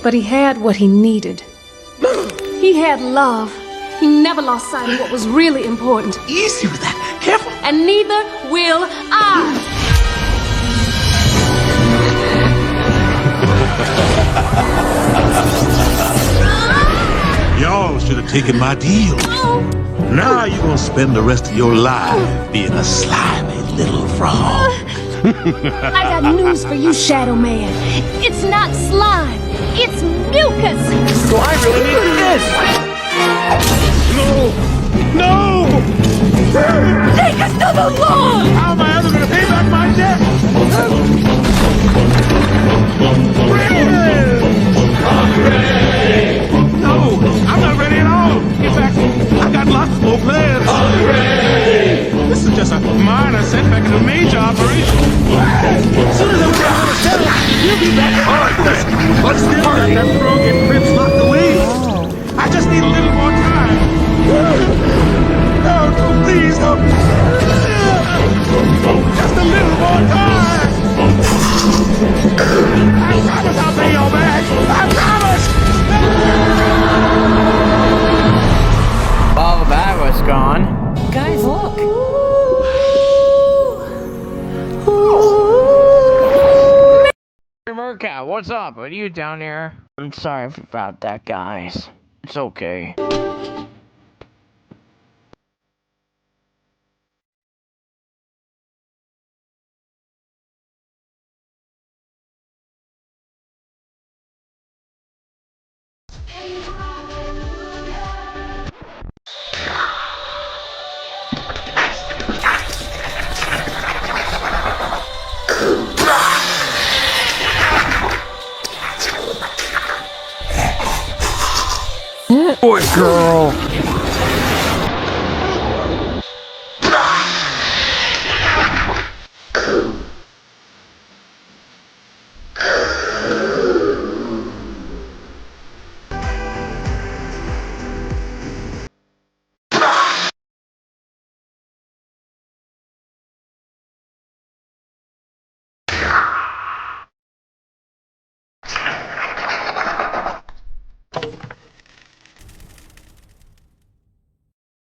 But he had what he needed. He had love. He never lost sight of what was really important. Easy with that. Careful. And neither will I. Y'all should have taken my deal. Now you're gonna spend the rest of your life being a slimy little frog. I got news for you, Shadow Man. It's not slime. It's mucus. So I really need this. No! Take us to the law! How am I ever gonna pay back my debt? No, I'm not ready at all. In fact, I got lots more plans. This is just a minor setback in a major operation. As soon as I'm out of settle, you'll be back at us. But still, got that frog and Prince locked away. I just need a little more time. No, please don't. Just a little more time. I promise I'll pay you back. I promise. All the bad was gone. Guys, look. Hey, Mercat, what's up? Are you down here? I'm sorry about that, guys. It's okay. Boy, girl.